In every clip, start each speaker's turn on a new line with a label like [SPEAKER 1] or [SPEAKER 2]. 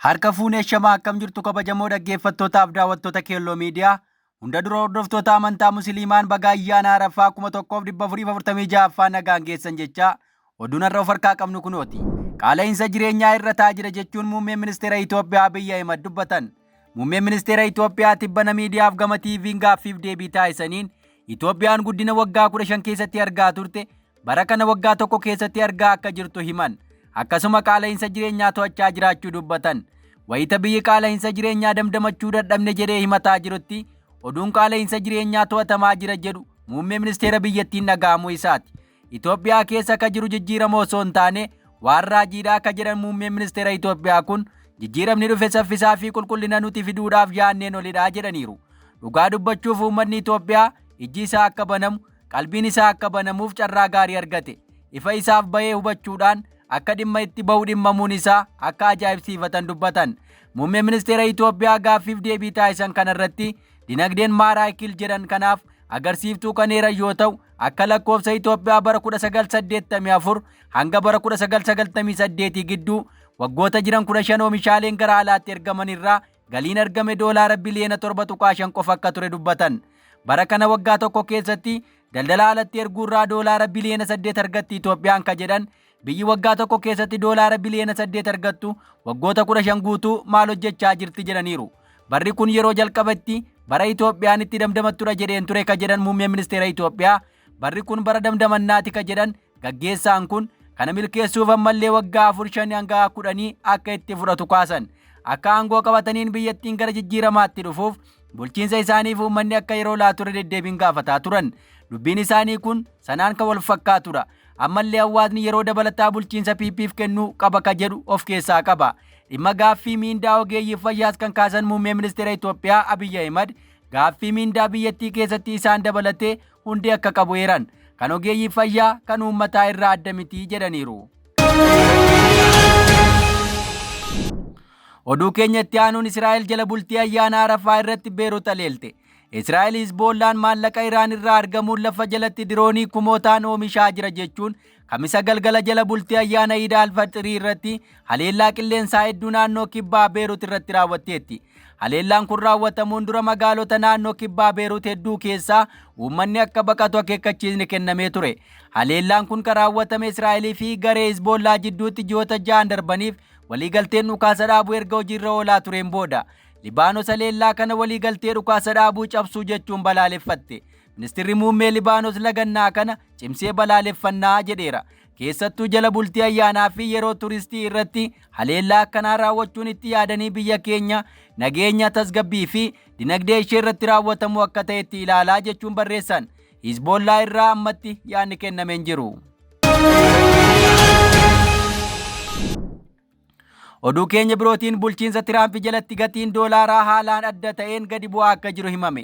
[SPEAKER 1] Harka fuunee shamaa akkam jirtu kabajamoo dhaggeeffattootaaf daawwattoota Keelloo Miidiyaa hunda dura hordoftoota amantaa Musliimaan baga ayyaana Arafaa 1446 nagaan geessan jecha oduun har'a of harkaa qabnu kunooti. Qaala'insa jireenyaa irra taa'aa jira jechuun muummeen ministeera Itoophiyaa Abiyyi Ahimad dubbatan. Muummeen ministeera Itoophiyaa tibbana miidiyaaf gama TV'n gaaffiif deebii taasisaniin Itoophiyaan guddina waggaa 15 keessatti argaa turte bara kana waggaa tokko keessatti argaa akka jirtu himan. Akkasuma qaala'insa jireenyaa to'achaa jiraachuu dubbatan. Wayita biyyi qaala'insa jireenyaa damdamachuu dadhabne jedhee himataa jirutti oduun qaala'insa jireenyaa to'atamaa jira jedhu muummee ministeera biyyattiin dhaga'amuu isaati. Itoophiyaa keessa akka jiru jijjiirama osoo hin taane waan raajiidhaa akka jedhan muummeen ministeera Itoophiyaa kun jijjiiramni dhufe saffisaa fi qulqullina nuti fiduudhaaf yaanneen olidhaa jedhaniiru. Dhugaa dubbachuuf uummanni Itoophiyaa ijji isaa akka banamu, qalbiin isaa akka banamuuf carraa gaarii argate. Ifa isaaf bahee hubachuudhaan akka dhimma itti ba'uu dhimmamuun isaa akka ajaa'ibsiifatan dubbatan. Muummeen ministeera Itoophiyaa gaaffiif deebii taasisan kanarratti dinagdeen maaraayikil jedhan kanaaf agarsiiftuu kan eeran yoo ta'u akka lakkoofsa Itoophiyaa bara 1984 hanga bara 1998 gidduu waggoota jiran 15 oomishaaleen gara alaatti ergaman irraa galiin argame doolaara biliyoona 7.5 qofa akka ture dubbatan. Bara kana waggaa tokko keessatti daldala alatti erguurraa doolaara biliyoona 8 argatti Itoophiyaan ka jedhan biyyi waggaa tokko keessatti doolaara biliyoona 8 argattu waggoota 15 guutuu maal hojjechaa jirti jedhaniiru. Barri kun yeroo jalqabatti bara Itoophiyaan itti damdamattudha jedheen ture ka jedhan muummeen ministeera Itoophiyaa. Barri kun bara damdamannaati ka jedhan gaggeessaan kun kana milkeessuuf ammallee waggaa 4 hanga 10 akka itti fudhatu kaasan. Akka aangoo qabataniin biyyattiin gara jijjiiramaatti dhufuuf bulchiinsa isaaniif uummanni akka yeroo laature deddeebiin gaafataa turan. Dubbiin isaanii kun sanaan kan wal fakkaatudha. Ammallee hawaasni yeroo dabalataa bulchiinsa PPF kennuu qaba ka jedhu of keessaa qaba. Dhimma gaaffii miindaa ogeeyyii fayyaas kan kaasan muummeen ministeera Itoophiyaa Abiyyi Ahimad gaaffii miindaa biyyattii keessatti isaan dabalatee hundi akka qabu eeran. Kan ogeeyyii fayyaa kan uummataa irraa adda miti jedhaniiru. Oduu keenyatti aanuun Israa'el jala bultii ayyaana Arafaa irratti Beerut leelte. Israa'el Hizboollaan maallaqa Iraan irraa argamuun lafa jalatti diroonii kumootaan oomishaa jira jechuun kamisa galgala jala bultii ayyaana Iid al-Fixrii irratti haleellaa qilleensaa hedduu naannoo kibbaa Beerut irratti raawwatteetti. Haleellaan kun raawwatamuun dura magaalota naannoo kibbaa Beerut hedduu keessaa uummanni akka baqatu akeekkachiisni kennamee ture. Haleellaan kun kan raawwatame Israa'elii fi garee Hizboollaa jidduutti ji'oota 6 darbaniif waliigalteen dhukaasa dhaabuu erga hojiirra oolaa tureen booda. Libaanos haleellaa kana waliigaltee dhukaasa dhaabuu cabsuu jechuun balaaleffatte. Ministeerri muummee Libaanos lagannaa kana cimsee balaaleffannaa jedheera. Keessattuu jala bultii ayyaanaa fi yeroo turistii irratti haleellaa akkanaa raawwachuun itti yaadanii biyya keenya nageenya tasgabbii fi dinagdee ishee irratti raawwatamu akka ta'etti ilaalaa jechuun barreessan. Hizboollaa irraa ammatti yaadni kennameen jiru. Oduu keenya birootiin bulchiinsa Tiraamp jalatti gatiin doolaaraa haalaan adda ta'een gadi bu'aa akka jiru himame.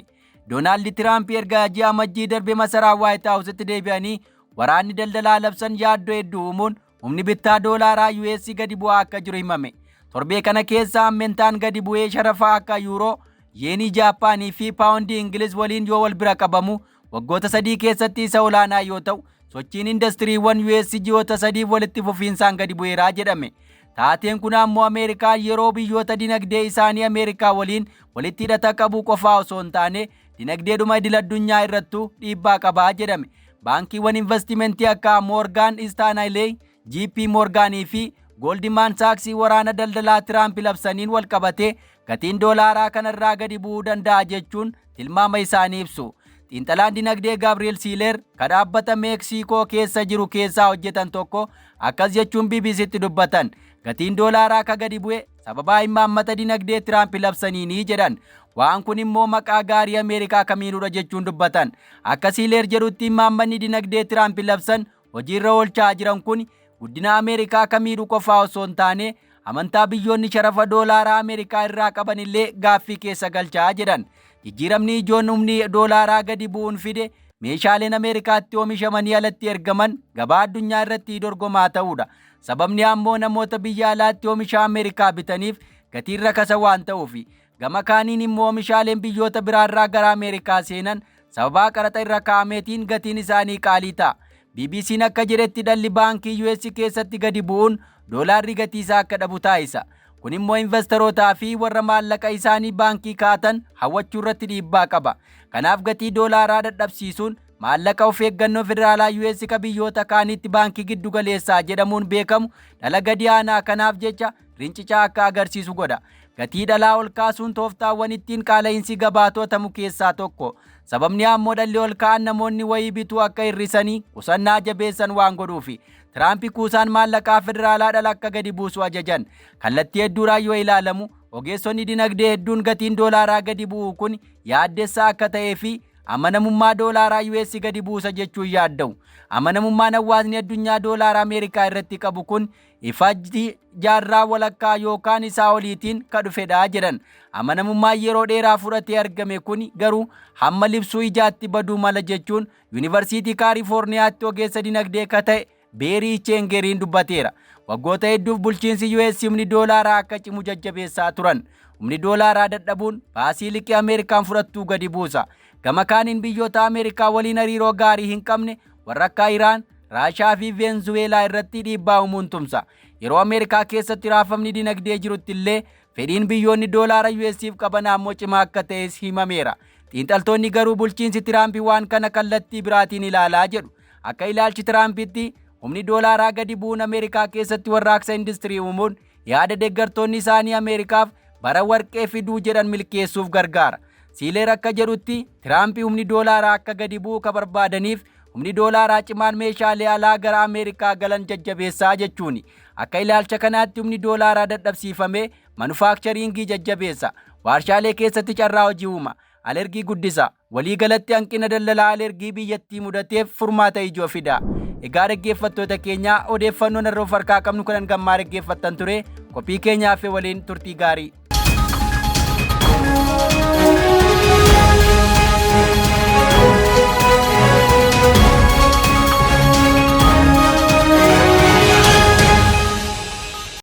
[SPEAKER 1] Doonaald Tiraamp erga ji'a amajjii darbe masaraa Waayit Haawusitti deebi'anii waraanni daldalaa labsan yaaddoo hedduu uumuun humni bittaa doolaaraa US gadi bu'aa akka jiru himame. Torbee kana keessa ammentaan gadi bu'ee sharafaa akka yuuroo, yeenii Jaappaanii fi paawundii Ingiliz waliin yoo wal bira qabamu waggoota 3 keessatti isa olaanaa yoo ta'u sochiin indastiriiwwan US ji'oota 3 walitti fufiinsaan gadi bu'eeraa jedhame. Taateen kun ammoo Ameerikaa yeroo biyyoota dinagdee isaanii Ameerikaa waliin walitti hidhata qabu qofaa osoo hin taane dinagdeedhuma idil addunyaa irrattuu dhiibbaa qabaa jedhame. Baankiiwwan investimentii akka Morgan Stanley, JP Morganii fi Goldman Sachs waraana daldalaa Tiraamp labsaniin wal qabatee gatiin doolaaraa kanarraa gadi bu'uu danda'a jechuun tilmaama isaanii ibsu. Xiinxalaan dinagdee Gabriel Siiler kan dhaabbata Meeksikoo keessa jiru keessaa hojjetan tokko akkas jechuun BBCtti dubbatan. Gatiin doolaaraa ka gadi bu'e sababa imaammata dinagdee Tiraamp labsaniini jedhan. Waan kun immoo maqaa gaarii Ameerikaa kamiinudha jechuun dubbatan. Akka Siiler jedhutti imaammanni dinagdee Tiraamp labsan hojiirra oolchaa jiran kun guddina Ameerikaa kamiidhu qofaa osoo hin taane amantaa biyyoonni sharafa doolaaraa Ameerikaa irraa qaban illee gaaffii keessa galchaa jedhan. Jijjiiramni ijoon humni doolaaraa gadi bu'uun fide meeshaaleen Ameerikaatti oomishamanii alatti ergaman gabaa addunyaa irratti dorgomaa ta'uudha. Sababni ammoo namoota biyya alaatti oomisha Ameerikaa bitaniif gatiin rakasa waan ta'uufi. Gama kaaniin immoo oomishaaleen biyyoota biraarraa gara Ameerikaa seenan sababa qaraxa irra kaa'ameetiin gatiin isaanii qaalii ta'a. BBC'n akka jedhetti dhalli baankii US keessatti gadi bu'uun doolaarri gatii isaa akka dhabu taasisa. Kun immoo investorotaa fi warra maallaqa isaanii baankii kaa'atan hawwachuu irratti dhiibbaa qaba. Kanaaf gatii doolaaraa dadhabsiisuun maallaqa of eeggannoo federaalaa US ka biyyoota kaanitti baankii giddu galeessaa jedhamuun beekamu dhala gadi aanaa kanaaf jecha rincicaa akka agarsiisu godha. Gatii dhalaa ol kaasuun tooftaawwan ittiin qaala'insi gabaa to'atamu keessaa tokko. Sababni ammoo dhalli ol ka'an namoonni wayii bituu akka hirrisanii qusannaa jabeessan waan godhuufi. Tiraamp kuusaan maallaqaa federaalaa dhala akka gadi buusu ajajan. Kallattii hedduudhaan yoo ilaalamu ogeessonni dinagdee hedduun gatiin doolaaraa gadi bu'u kun yaaddessaa akka ta'ee fi amanamummaa doolaaraa US gadi buusa jechuun yaadda'u. Amanamummaan hawaasni addunyaa doolaaraa Ameerikaa irratti qabu kun ifaajjii jaarraa walakkaa yookaan isaa oliitiin ka dhufedha jedhan. Amanamummaan yeroo dheeraa fudhatee argame kun garuu hamma libsuu ijaatti baduu mala jechuun Yuunivarsiitii Kaalifoorniyaatti ogeessa dinagdee ka ta'e Beerii Cheengeriin dubbateera. Waggoota hedduuf bulchiinsi US humni doolaaraa akka cimu jajjabeessaa turan. Humni doolaaraa dadhabuun baasii liqii Ameerikaan fudhattuu gadi buusa. Gama kaaniin biyyoota Ameerikaa waliin hariiroo gaarii hin qabne warra akka Iraan, Raashaa fi Veenzuweelaa irratti dhiibbaa uumuun tumsa. Yeroo Ameerikaa keessatti raafamni dinagdee jirutti illee fedhiin biyyoonni doolaara US'if qaban ammoo cimaa akka ta'es himameera. Xiinxaltoonni garuu bulchiinsi Tiraamp waan kana kallattii biraatiin ilaalaa jedhu. Akka ilaalchi Tiraampitti humni doolaaraa gadi bu'uun Ameerikaa keessatti warraaqsa industirii uumuun yaada deeggartoonni isaanii Ameerikaaf bara warqee fiduu jedhan milkeessuuf gargaara. Siileer akka jedhutti Tiraamp humni doolaaraa akka gadi bu'u ka barbaadaniif humni doolaaraa cimaan meeshaalee alaa gara Ameerikaa galan jajjabeessaa jechuuni. Akka ilaalcha kanaatti humni doolaaraa dadhabsiifamee manufaakcharingii jajjabeessa. Warshaalee keessatti carraa hojii uuma. Alergii guddisa. Waliigalatti hanqina daldalaa alergii biyyattii mudateef furmaata ijoo fida. Egaa dhaggeeffattoota keenya odeeffannoon irraa harkaa qabnu kanan gammaa dhaggeeffattan ture. Qophii keenyaaf waliin turtii gaarii.